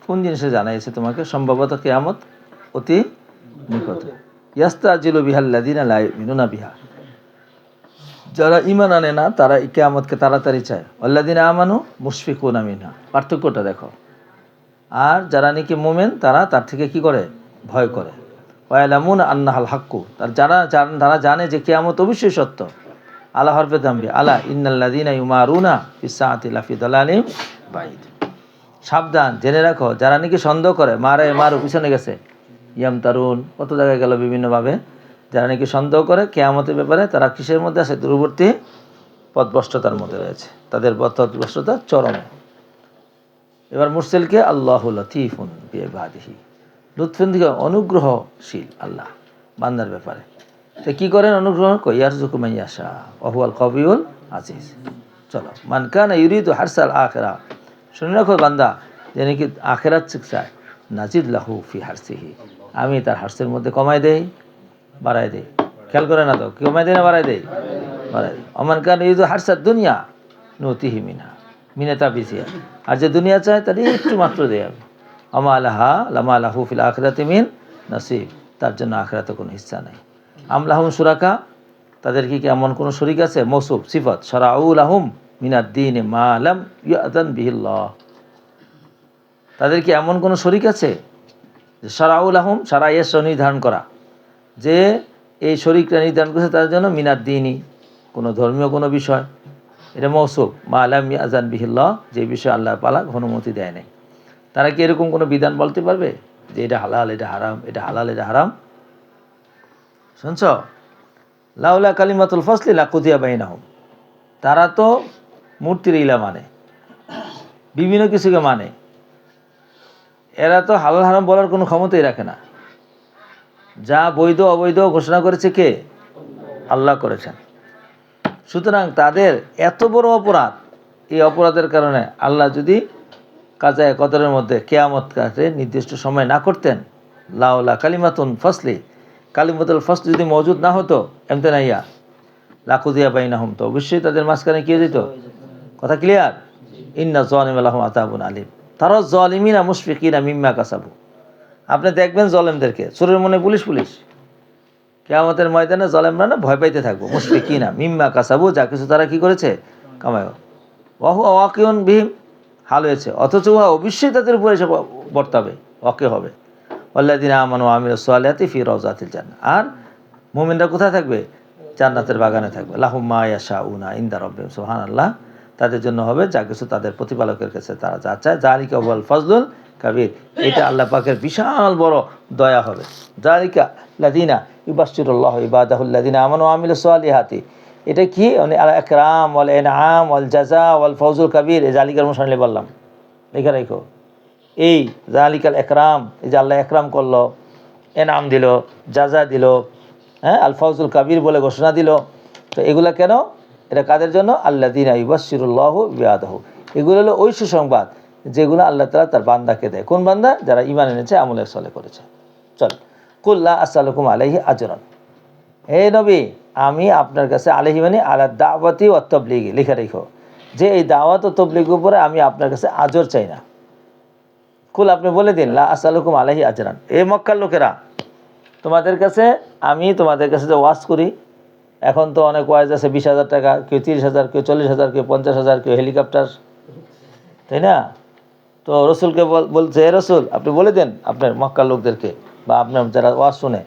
কোন জিনিসে জানাইছে তোমাকে, সম্ভবত কিয়ামত অতি নিকট। ইয়াস্তাজিলু বিহাল্লাযিনা লা ইউমিনুনা বিহা, যারা ঈমান আনে না তারা এই কিয়ামতকে তাড়াতাড়ি চায়। আল্লাযিনা আমানু মুশফিকুনা মিনহা, পার্থক্যটা দেখো। আর যারা নাকি মুমিন তারা তার থেকে কি করে, ভয় করে। ওয়া ইয়ালামুনা আন্নাহাল হাক্কু, তারা জানে যে কিয়ামত অবশ্যই সত্য। আলা হরফে তামবি, আলা ইন্নাল্লাযিনা ইউমারুনা ফিস-সাআতি লাফি দালালিম বাঈদ। সাবধান, জেনে রাখো যারা নাকি সন্দেহ করে, মারু পিছনে গেছে, ইয়াম তারুন কত জায়গায় গেল বিভিন্নভাবে, যারা নাকি সন্দেহ করে কিয়ামতের ব্যাপারে, তারা কিসের মধ্যে আছে, দূরবর্তী পথভ্রষ্টতার মধ্যে রয়েছে, তাদের পথভ্রষ্টতা চরমে। এবার মুরসিলকে আল্লাহু লতীফুন বিইবাদিহি, লুৎফুন থেকে অনুগ্রহশীল আল্লাহ বান্দার ব্যাপারে। তো কী করেন অনুগ্রহ, ইয়ারযুকু মান ইয়াশা ওয়া হুয়াল কাবিয়ুল আজিজ। চলো, মান কানা ইউরিদু হারসাল আখিরা, শুনে রাখো বান্দা যে নাকি আখিরাত চায়, নাজিদ লাহু ফি হারসিহি, আমি তার হার্সের মধ্যে কমাই দেই, বাড়াই দেই। খেয়াল করে না তো, কমাই দেয় না বাড়াই দেই, বাড়াই দেই। অমান কান ইউরিদু হারসাদ দুনিয়া নতিহি মিনহা মিনাতা বিসিয়া, আর যে দুনিয়া চায় তার একটু মাত্র দেয় আমি। লামা লাহু ফিল আখিরাতি মিন নসিব, তার জন্য আখিরাতে কোনো হিস্সা নেই। আমলাহুম শুরাকা, তাদের কি এমন কোনো শরীক আছে, মৌসুফ সিফত, শারাউ লাহুম মিনাদ-দীন মা লাম ইয়াযান বিহিল্লাহ, তাদের কি এমন কোনো শরীক আছে যে শারাউ লাহুম, শারাইয়ের নির্ধারণ করা, যে এই শরীকটা নির্ধারণ করেছে তার জন্য মিনাদ-দীনি, কোনো ধর্মীয় কোনো বিষয়, এটা মৌসুফ, মা লাম ইয়াযান বিহিল্লাহ, যে বিষয়ে আল্লাহ পাক অনুমতি দেয় নাই। তারা কি এরকম কোনো বিধান বলতে পারবে যে এটা হালাল এটা হারাম, এটা হালাল এটা হারাম? শুনছ, লাউলা কালিমাতুল ফাসলি লাকুদিয়া বাইনাহুম, তারা তো মূর্তির ইলা মানে, বিভিন্ন কিছুকে মানে, এরা তো হালাল হারাম বলার কোনো ক্ষমতাই রাখে না। যা বৈধ অবৈধ ঘোষণা করেছে কে, আল্লাহ করেছেন। সুতরাং তাদের এত বড় অপরাধ, এই অপরাধের কারণে আল্লাহ যদি কাজায়ে কদরের মধ্যে কিয়ামত কাছে নির্দিষ্ট সময় না করতেন, লাউলা কালিমাতুন ফাসলি, কালিমাতুল ফাসল যদি মজুদ না হতো, এমতেনাইয়া লাকুদিয়া বাইনাহুম, তো অবশ্যই তাদের মাঝখানে কি যেত, কথা ক্লিয়ার। ইন্না যালিমা লাহুম আযাবুন আলীম, তারা যালিমিনা মুশফিকিনা মিম্মা কাসাবু, আপনি দেখবেন জলেমদেরকে, চোরের মনে পুলিশ কিয়ামতের ময়দানে জলেমরা না ভয় পাইতে থাকবো, মুশফিকিনা মিম্মা কাসাবু, যা কিছু তারা কি করেছে কামায়, ওয়াহুয়া ওয়াকিউন বিহিম, হাল হয়েছে, অথচ উহা অবশ্যই তাদের উপরে এসে বর্তাবে, ওয়াকি হবে। ওয়াল্লাযিনা আমানু ওয়া আমিলুস সালিহাতি ফি রাওযাতিল জান্নাহ, আর মুমিনরা কোথায় থাকবে, জান্নাতের বাগানে থাকবে। লাহুম মা ইয়াশাউনা ইনদা রাব্বিহিম, সুবহানাল্লাহ, তাদের জন্য হবে যা কিছু তাদের প্রতিপালকের কাছে তারা যা চায়। যালিকা হুয়াল ফাজলুল কাবীর, এটা আল্লাহ পাকের বিশাল বড় দয়া হবে। যালিকা লাযিনা ইউবাশশিরুল্লাহু ইবাদাহুল্লাযিনা আমানু ওয়া আমিলুস সালিহাতি, এটা কি আল একরাম ওয়াল ইনআম ওয়াল জাযা ওয়াল ফাউজুল কাবীর, এই জালিকার মুশানলে বললাম, লেখা রাখো। এই জালিকাল একরাম, এই যে আল্লাহ একরাম করলো, এনাম দিল, জাযা দিল, হ্যাঁ, আল ফাউজুল কাবীর বলে ঘোষণা দিল। তো এগুলা কেন, এটা কাদের জন্য, আল্লাযিনা ইউবাশশিরুল্লাহু ইবাদাহু, এগুলো হলো ওই সুসংবাদ যেগুলো আল্লাহ তাআলা তার বান্দাকে দেয়। কোন বান্দা, যারা ঈমান এনেছে, আমলে সালেহ করেছে। চল, কুল লা আসআলুকুম আলাইহি আজরান, হে নবী আমি আপনার কাছে, আলাইহি মানে আলা দাওয়াতি ওয়াত তাবলীগি, লেখা রেখো যে এই দাওয়াত ও তাবলীগের উপরে আমি আপনার কাছে আজর চাই না। কুল, আপনি বলে দিন, লা আসআলুকুম আলাইহি আজরান, এ মক্কার লোকেরা, তোমাদের কাছে আমি তোমাদের কাছে যে ওয়াজ করি, এখন তো অনেক ওয়াজ আছে, 20,000 টাকা, কেউ 30,000, কেউ 40,000, কেউ 50,000, কেউ হেলিকপ্টার, তাই না? তো রসুলকে বলছে, হে রসুল আপনি বলে দেন আপনার মক্কার লোকদেরকে, বা আপনার যারা ওয়াজ শুনে,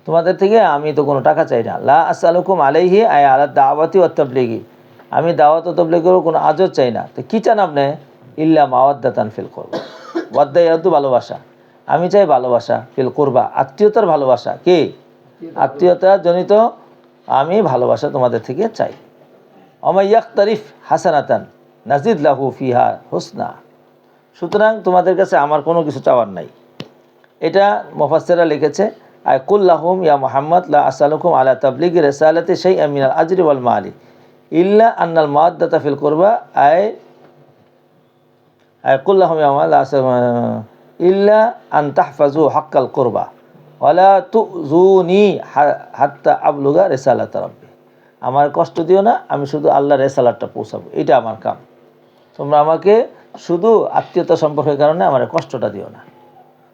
তোমাদের থেকে আমি তো কোনো টাকা চাই না। লা আসআলুকুম আলাইহি আই আলা দাওয়াতি ওয়াত তাবলীগি, আমি দাওয়াত ও তাবলীগেরও কোনো আজর চাই না। তো কী চান আপনি, ইল্লা মাওয়াদ্দাতান ফিল কুরবা, ওয়াদ্দা ইয়াদু ভালোবাসা, আমি চাই ভালোবাসা, ফিল কুরবা আত্মীয়তার ভালোবাসা, কি আত্মীয়তা জনিত আমি ভালোবাসা তোমাদের থেকে চাই। ওমা ইয়াকতারিফ হাসানাতান নাজিদ লাহু ফিহা হুসনা, সুতরাং তোমাদের কাছে আমার কোনো কিছু চাওয়ার নাই, এটা মুফাসসিররা লিখেছে আয় কুল্লাহুম ইয়া মুহাম্মদ লা আসআলুকুম আলা তাবলিগি রিসালাতি শাইআম মিনাল আজরি ওয়াল মালি ইল্লা আন্নাল মাওয়াদ্দাতা ফিল কুরবা আয় কুল্লাহুম ইয়া মুহাম্মদ লা ইল্লা আন তাহফাজু হাক্কাল কুরবা ওয়ালা তুযুনি হাত্তা আবলুগা রিসালাত রাব্বি। আমার কষ্ট দিও না, আমি শুধু আল্লাহর রিসালাতটা পৌঁছাবো, এটা আমার কাম। তোমরা আমাকে শুধু আত্মীয়তা সম্পর্কের কারণে আমার কষ্টটা দিও না।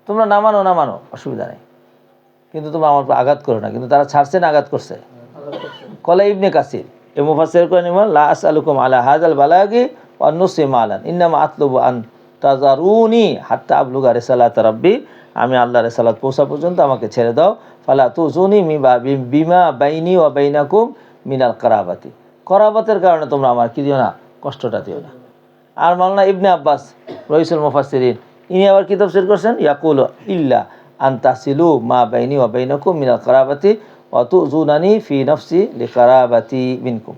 তোমরা না মানো অসুবিধা নেই, কিন্তু তোমরা আমার উপর আঘাত করো না। কিন্তু তারা ছাড়ছে না আঘাত করছে? কলা ইবনে কাসির এ মুফাসসির করেন লা আসআলুকুম আলা হাযাল বালাগি ওয়া নুসি মালান ইন্নামা আতলুবু আন তাজারুনি হাত্তা আবলুগা রিসালাত রাব্বি। আমি আল্লাহর রিসালাত পৌঁছা পর্যন্ত আমাকে ছেড়ে দাও। ফালা তুজুনি বিমা বাইনি ওয়া বাইনাকুম মিনাল কারাবাতি। করাবাতের কারণে তোমরা আমার কি দিও না, কষ্টটা দিও না। আর মাওলানা ইবনে আব্বাস রইসুল মুফাসসিরিন ইনি আবার কি তাফসীর করছেন, ইয়াকুলু ইল্লা আন তাসিলু মা বাইনি ওয়া বাইনাকুম মিনাল কারাবাতি ওয়া তুজুনানি ফি নফসি লিকারাবাতি মিনকুম।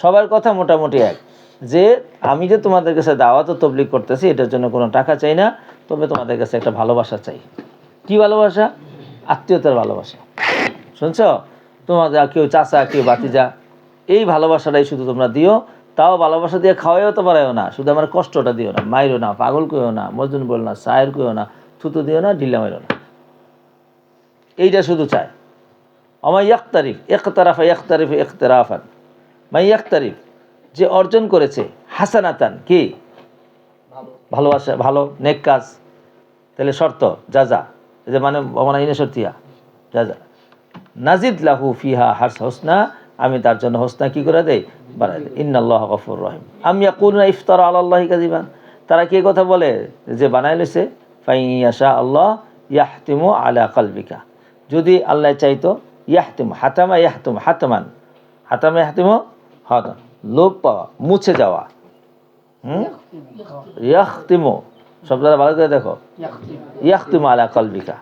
সবার কথা মোটামুটি এক, যে আমি যে তোমাদের কাছে দাওয়াত ও তাবলীগ করতেছি এটার জন্য কোনো টাকা চাই না, তবে তোমাদের কাছে একটা ভালোবাসা চাই। কি ভালোবাসা? আত্মীয়তার ভালোবাসা। শুনছ? তোমাদের কেউ চাচা কেউ ভাতিজা, এই ভালোবাসাটাই শুধু তোমরা দিও। তাও ভালোবাসা দিয়ে খাওয়াইও তো পারাইও না, শুধু আমার কষ্টটা দিও না, মাইরো না, পাগল কইও না, মজনুন বল না, সায়ের কইও না, থুতু দিও না, ঢিলা মাইরো না। এইটা শুধু চায়। আমায় ইয়াক্তারিফ ইকতারাফা ইয়াক্তারিফ ইকতিরাফান, মাই ইয়াক্তারিফ যে অর্জন করেছে হাসানাতান কি ভালোবাসা, ভালো নেক কাজ, তাহলে শর্ত যাজা, যে মানে ইনে শর্তিয়া যাজা নাজিদ লাহু ফিহা হোসনা, আমি তার জন্য হোসনা কি করে দেই, বাড়াই দেই। ইন্নাল্লাহ গফুর রহিম। আম ইয়াকুলুনা ইফতারা আলাল্লাহি কাযিবান, তারা কি কথা বলে যে বানাই লইছে, ফাইয়াশা আল্লাহ ইয়াহতিমু আলা কলবিকা, যদি আল্লাহ চাইতো, ইয়াহতিম হাতামা ইয়াহতিম হাতমান, হাতামা ইয়াহতিমু হাত লোপ পাওয়া, মুছে যাওয়া। ইয়াহতিমু শব্দটা ভালো করে দেখো, ইয়াহতিমু আলা কলবিকা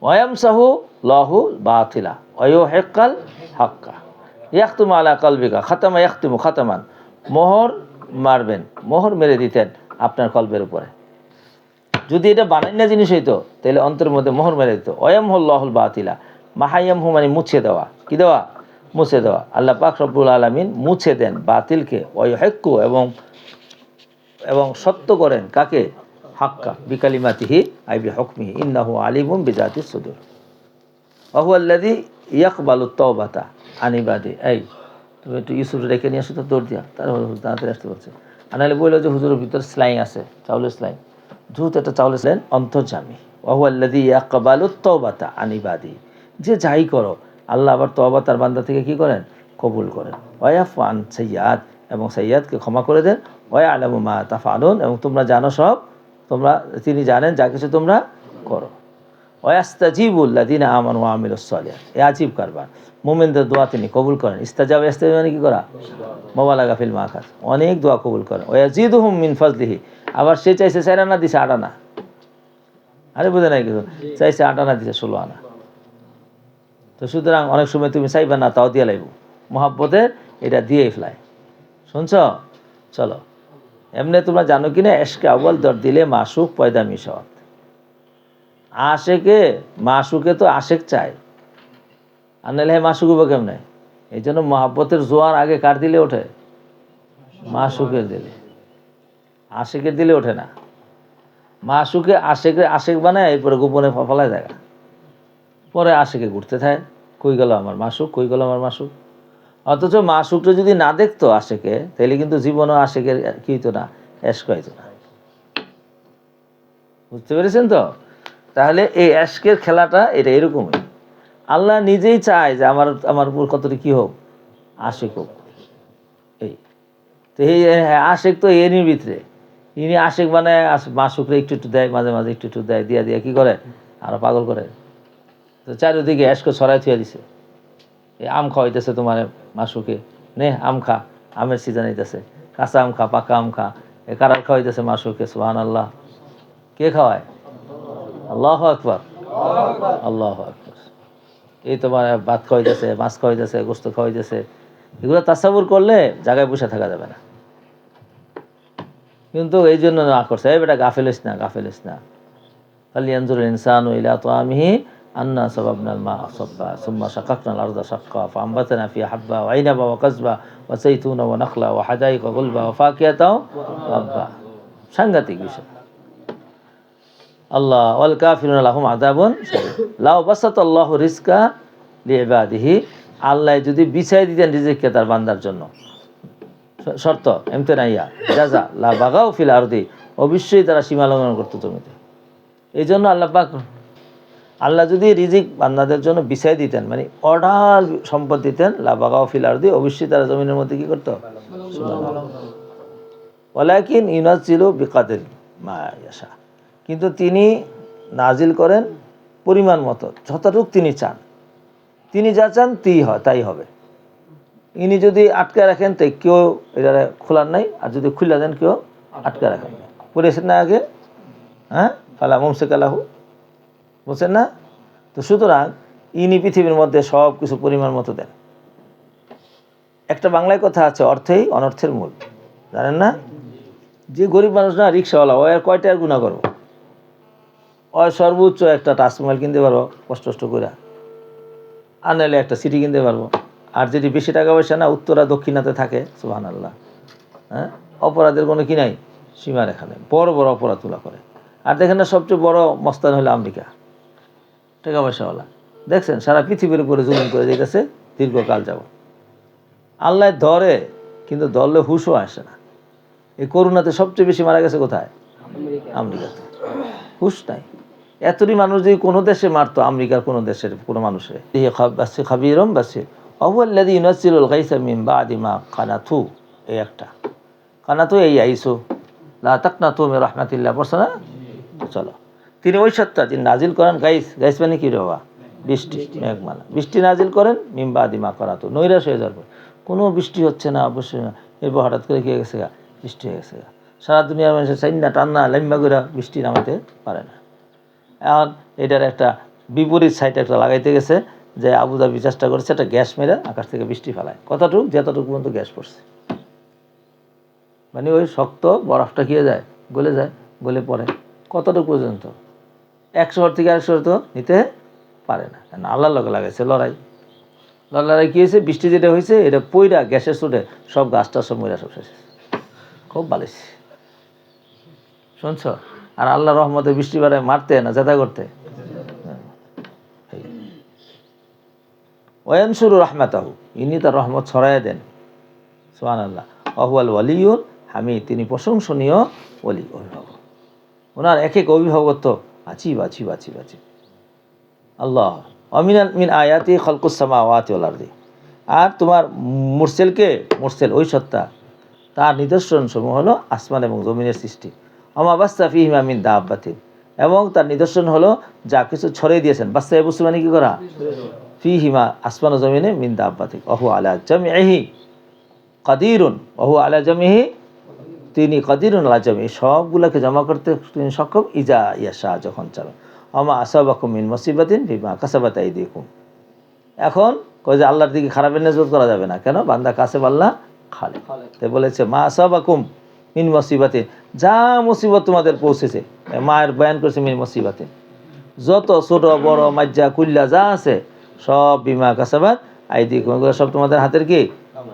ওয়ায়ামসাহু লাহু বাতিলা ওয়ায়ুহিক্কাল হাক্কা। ইয়াহতিমু আলা কলবিকা খাতামা ইয়াহতিমু খাতামান, মোহর মারবেন, মোহর মেরে দিতেন আপনার কলবের উপরে। যদি এটা বানাইনা জিনিস হইতো তাহলে অন্তরের মধ্যে মোহর মেরে দিত। ওয়ায়ামহুল্লাহুল বাতিলা, মাহাইয়ামহু মানে মুছে দেওয়া, কি দেওয়া, মুছে দেওয়া। আল্লাহ পাক রব্বুল আলামিন মুছে দেন বাতিলকে, ওয়ায়ুহিক্কু এবং সত্য করেন কাকে, হাক্কা বিকালিমাতিহি আই বিহুকমিহি ইন্নাহু আলিমুম বিজাতিস সুদূর ওয়া হুয়াল্লাযী ইয়াকবালুত তাওবাতা আন ইবাদি। এই তুমি একটু ইউসুফ রেখে নিয়ে আসো তো, দৌড় দিয়া, তাড়াতাড়ি আসতে বলছে। আর নাহলে বললো যে হুজুরের ভিতরে স্লাইং আছে, চাউলের স্লাইং, জুত একটা চাউলের স্লাইং অন্তর্জামী। ওয়া হুয়াল্লাযী ইয়াকবালুত তাওবাতা আন ইবাদি, যে যাই করো আল্লাহ আবার তওবা তার বান্দা থেকে কি করেন, কবুল করেন। ওয়া ইয়াফু আন সাইয়্যাত, এবং সাইয়্যাতকে ক্ষমা করে দেন। ওয়া ইয়ালামু মা তাফআলুন, এবং তোমরা জানো সব, তোমরা তিনি জানেন যা কিছু তোমরা করো। ওয়াস্তাজিবুল্লাযীনা আমানু ওয়া আমিলুস সালিহাত, এ আজীব কারবার, মুমিনদের দোয়া তিনি কবুল করেন। ইস্তাজাব মানে কি করা, মোবালাগা ফিল মাখাস, অনেক দোয়া কবুল করেন। ওয়াজিদুহুম মিন ফাজলিহি, আবার সে চাইছে 4 আনা দিছে 8 আনা, আরে বুঝে নাই কিছু, চাইছে 8 আনা দিছে 16 আনা। তো সুতরাং অনেক সময় তুমি চাইবে না, তাও দিয়ে লাইব, মহাব্বতের এটা দিয়েই ফেলায়। শুনছ? চলো, এমনি তোমরা জানো কিনা এশকে আউয়াল দর দিলে মাসুক পয়দা মিশাওয়াত। আশেকে মাসুকে তো আশেক চায়, আর নাহলে মাসুক হবে কেমনে? এই জন্য মহাব্বতের জোয়ার আগে কার দিলে ওঠে, মাসুকের দিলে, আশেকের দিলে ওঠে না। মাসুকে আশেক বানায়, এরপরে গোপনে ফলায় দেখা, পরে আশেকে ঘুরতে থাকে, কই গেল আমার মাসুক, কই গেল আমার মাসুক। অথচ মাসুকটা যদি না দেখতো আশেকে, তাহলে কিন্তু জীবনও আশেকের কি হইতো না, এশক হইতো না। বুঝতে পেরেছেন তো? তাহলে এই এশকের খেলাটা এটা এরকমই। আল্লাহ নিজেই চায় যে আমার উপর কতটা কি হোক, আশেক হোক। এই তো এই আশেক তো এরই ভিতরে, ইনি আশেক বানায় মাসুকরে একটু একটু দেয়, মাঝে মাঝে একটু একটু দেয়, দিয়া কি করে, আরো পাগল করে। তো চারিদিকে এশক ছড়াই থুয়া দিছে। এই আম খাওয়াইতেছে তোমার মাসুকে, নে আম খা, আমের সিজন হইতেছে, কাঁচা আম খা, পাকা আম খা, এ কারার খাওয়াইতেছে মাসুকে। সুবহানাল্লাহ, কে খাওয়ায়? আল্লাহু আকবার, আল্লাহু আকবার। এই তোমার ভাত খাওয়াইতেছে, মাছ খাওয়াইতেছে, গোস্ত খাওয়াইতেছে। এগুলো তাসাব্বুর করলে জায়গায় বসে থাকা যাবে না। কিন্তু এই জন্য না করছে, এই বেটা গাফেলিস না, গাফেলিস না। فلينظر الإنسان إلى طعامه أنا صببنا الماء صبا ثم شققنا الأرض شقا فأنبتنا فيها حبا وعنبا وقضبا وزيتونا ونخلا وحدائق غلبا وفاكهة وأبا সাংঘাতিক বিষয় আল্লাহ ওয়াল কাফিরুনা লাহুম আযাবুন লাউ বাসাতাল্লাহু রিজকা লিইবাদিহি আল্লাহ যদি বিছাই দিতেন রিজিককে তার বান্দার জন্য শর্ত এমতেনাইয়া জাযা লা বাগাও ফিল আরদি অবশ্যই তারা সীমা লঙ্ঘন করতে জমিতে এই জন্য আল্লাহ পাক আল্লাহ যদি রিজিক বান্দাদের জন্য বিছাই দিতেন মানে অঢাল সম্পদ দিতেন লা বাগাও ফিল আরদি অবশ্যই তারা জমিনের মধ্যে কি করতো ওয়ালাকিন ইউনাজ্জিলু বিকাদরি মা ইয়াশা কিন্তু তিনি নাজিল করেন পরিমাণ মতো যতটুকু তিনি চান তিনি যা চান তাই হবে ইনি যদি আটকে রাখেন তাই কেউ এটা খোলার নাই আর যদি খুলে দেন কেউ আটকে রাখেন না পড়েছেন না আগে হ্যাঁ ফালা মুমসিকালাহু বুঝছেন না তো সুতরাং ইনি পৃথিবীর মধ্যে সব কিছু পরিমাণ মতো দেন একটা বাংলায় কথা আছে অর্থেই অনর্থের মূল জানেন না যে গরিব মানুষ না রিক্সাওয়ালা ও আর কয়টার গুণা করবো ওই সর্বোচ্চ একটা টাচমোবাইল কিনতে পারবো কষ্ট করে আর নাহলে একটা সিটি কিনতে পারবো আর যেটি বেশি টাকা পয়সা না উত্তরা দক্ষিণাতে থাকে সুবহানাল্লাহ হ্যাঁ অপরাধের কোনো কি নাই সীমারেখা নেই বড় বড় অপরাধ তুলা করে আর দেখেন না সবচেয়ে বড় মস্তান হলো আমেরিকা টাকা পয়সাওয়ালা দেখছেন সারা পৃথিবীর উপরে জুলুম করে যেতেছে দীর্ঘকাল যাব আল্লাহ ধরে কিন্তু ধরলে হুশও আসে না এই করোনাতে সবচেয়ে বেশি মারা গেছে কোথায় আমেরিকাতে হুশ নাই এতটি মানুষ যদি কোনো দেশে মারতো আমেরিকার কোনো দেশের কোনো মানুষের খাবিরম বাসে অহুয়াল্লাযী ইউনাজ্জিলুল গায়সা মিন বাদি মা কানাতু এই একটা কানাতু এই আইসু লা তাকনাতু মির রাহমাতিল্লাহ পড়ছ না চলো তিনি ওই সত্তা যিনি নাজিল করেন গাইস মানে কি রে বাবা বৃষ্টি মেঘমালা বৃষ্টি নাজিল করেন মিন বাদি মা কানাতু নৈরাশ হয়ে যাবে কোনো বৃষ্টি হচ্ছে না অবশ্যই না এরপর হঠাৎ করে কি হয়ে গেছে বৃষ্টি হয়ে গেছে সারা দুনিয়ার মানুষের চাইনা টান্না লাম্বা করে বৃষ্টি নামাতে পারে না এখন এটার একটা বিপরীত সাইড একটা লাগাইতে গেছে যে আবুধাবি চেষ্টা করছে একটা গ্যাস মেরে আকাশ থেকে বৃষ্টি ফেলায় কতটুকু যতটুকু পর্যন্ত গ্যাস পড়ছে মানে ওই শক্ত বরফটা খেয়ে যায় গলে পড়ে কতটুকু পর্যন্ত 100 থেকে 100 তো নিতে পারে না কারণ আল্লাহর লগে লাগাইছে লড়াই কী হয়েছে বৃষ্টি যেটা হয়েছে এটা পইরা গ্যাসের চুটে সব গাছটা সব মইরা সব শেষ খুব ভালো শুনছ আর আল্লাহ রহমতে বৃষ্টি বাড়ায় মারতে না জেতা করতে ওয়ানসুরু রাহমাতাহু ইনি তার রহমত ছড়াইয়া দেন সুবহানাল্লাহ আহুয়াল ওয়ালিউল হামিদ তিনি প্রশংসনীয় ওলি অভিভাবক ওনার এক এক অভিভাবকত্ব আচিব আল্লাহ অমিনাল মিন আয়াতি খালকুস সামাওয়াতি ওয়াল আরদি আর তোমার মুরসেল ওই সত্তা তার নিদর্শন সমূহ হলো আসমান এবং জমিনের সৃষ্টি আমাবাস্তা ফিহিমা মিন দাব্বাতিন এবং তার নিদর্শন হলো যা কিছু ছড়িয়ে দিয়েছেন বাস্তা বুঝতে মানে কি করা ফিহিমা আসমান ও জমিনে মিন দাব্বাতিন ওহু আলা জামিহি কাদিরুন ওহু আলা জামিহি তিনি কাদিরুন আলা জামিহি সবগুলোকে জমা করতে তিনি সক্ষম ইজা ইয়াশা যখন চাবেন আমা আসাবাকুম মিন মুসিবাতিন বিমা কাসাবাত আইদিকুম এখন কই যে আল্লাহর দিকে খারাপের নজর করা যাবে না কেন বান্দা কাছে আল্লাহ খালে তাই বলেছে মা আসাবাকুম মিন মুসিবাতে যা মুসিবত তোমাদের পৌঁছেছে মায়ের বয়ান করেছে মিন মুসিবাতে যত ছোট বড় মাজ্জা কুল্লা যা আছে সব বিমা কাসাবাত আইদিকুম এগুলো সব তোমাদের হাতের কি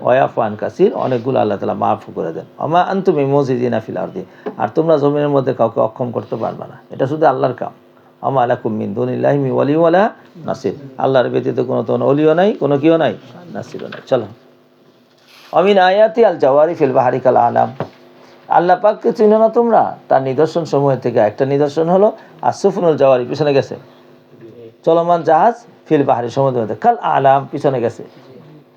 ওয়াফান কাসির অনেকগুলো আল্লাহ তাআলা মাফ করে দেন আমা আনতুম মুজিদিনা ফিল আরদি আর তোমরা জমিনের মধ্যে কাউকে অক্ষম করতে পারবে না এটা শুধু আল্লাহর কাম আমা লাকুম মিন দুনিল্লাহি মিন ওয়ালি ওয়ালা নাসির আল্লাহর ব্যতীত কোনো তো ওলিও নাই কোনো কিও নাই নাসিরও নাই চলো আমিন আয়াতি আল জাওয়ারি ফিল বাহরি কাল আলাম আল্লাহ পাককে চিনো না তোমরা তার নিদর্শন সমূহের থেকে একটা নিদর্শন হলো আসুফুনুল জাওয়ারি পিছনে গেছে চলমান জাহাজ ফিল বাহরি সমুদ্রের মধ্যে কাল আলাম পিছনে গেছে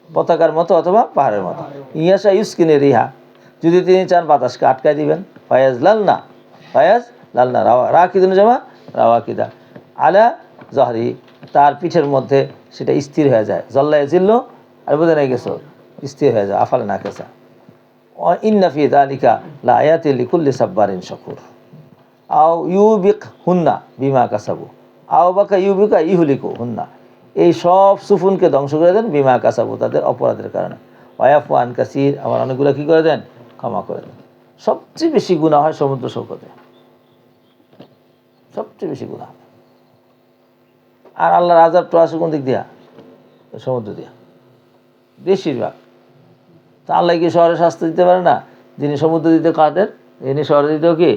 পতাকার মতো অথবা পাহাড়ের মতো ইয়াশা ইউসকিনে রিহা যদি তিনি চান বাতাসকে আটকায় দিবেন ফায়াজ লালনা রাকিদুন জামা রাওয়াকিদা আলা জহরি তার পিঠের মধ্যে সেটা স্থির হয়ে যায় জল্লায় জিল্ল আর বোঝে নাই গেছো স্থির হয়ে যায় আফালে না কেসা ইন্না ফি যালিকা লা আয়াতিন লিকুল্লি সাব্বারিন শাকুর আও ইউবিক হুন্না বিমা কাসাবু আও বাকা ইউবিকা ইহুলিকু হুন্না এই সব সুফুনকে ধ্বংস করে দেন বিমা কাসাবু তাদের অপরাধের কারণে ওয়াফওয়ান কাসির আমার অনেকগুলো কী করে দেন ক্ষমা করে দেন সবচেয়ে বেশি গুনাহ হয় সমুদ্র সৈকতে সবচেয়ে বেশি গুনাহ। আর আল্লাহর আযাব তো আসে কোন দিক দিয়া? সমুদ্র দিয়া বেশিরভাগ। তা আল্লাহ কি শহরে শাস্তি দিতে পারে না? যিনি সমুদ্র দিতে কাদের, যিনি শহরে দিতেও কি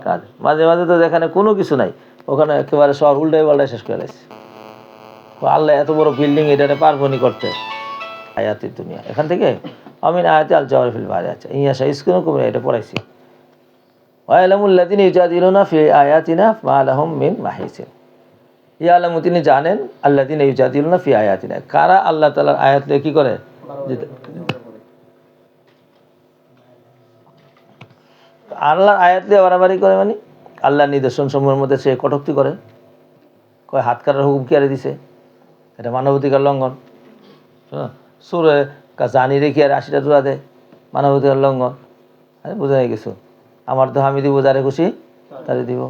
কাদের। মাঝে মাঝে তো যেখানে কোনো কিছু নাই ওখানে একেবারে শহর উল্টাই পাল্টাই শেষ করে লাগছে। আল্লাহ এত বড় বিল্ডিং এটাতে পারবনি করতে। আয়াতের দুনিয়া এখান থেকে আমিন আয়াতে আল জাওয়ার ফিল বাহারি। আচ্ছা ইয়াশা স্কুল কমে এটা পড়াইছি। ওয়ালামুল্লাযিনা ইউজাদিলুনা ফি আয়াতিনা মা লাহুম মিন মাহিসিন। ইয়ালামু তিনি জানেন, আল্লাযিনা ইউজাদিলুনা ফি আয়াতিনা কারা আল্লাহ তাআলার আয়াত নিয়ে কি করে, আল্লাহর আয়াত দিয়ে বাড়াবাড়ি করে, মানে আল্লাহর নিদর্শন সমূহের মধ্যে সে কটূক্তি করে, কয় হাত কাটার হুকুম কি আরে দিছে, এটা মানবাধিকার লঙ্ঘন। সুরে জানি রেখে আর 80টা জোড়া দেয়, মানবাধিকার লঙ্ঘন। বুঝে নাই কিছু, আমার তো আমি দিব যারে খুশি তারে দিব,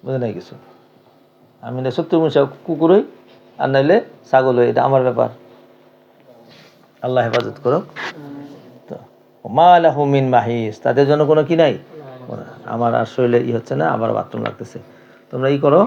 বুঝে নাই কিছু। আমি না সত্য মুসা কুকুর হই আর নাইলে ছাগল হই, এটা আমার ব্যাপার। আল্লাহ হেফাজত করো। তো মা লাহুম মিন মাহিস, তাদের জন্য কোনো কি নাই। আমার আর শরীরে হচ্ছে না, আবার বাথরুম লাগতেছে, তোমরা করো।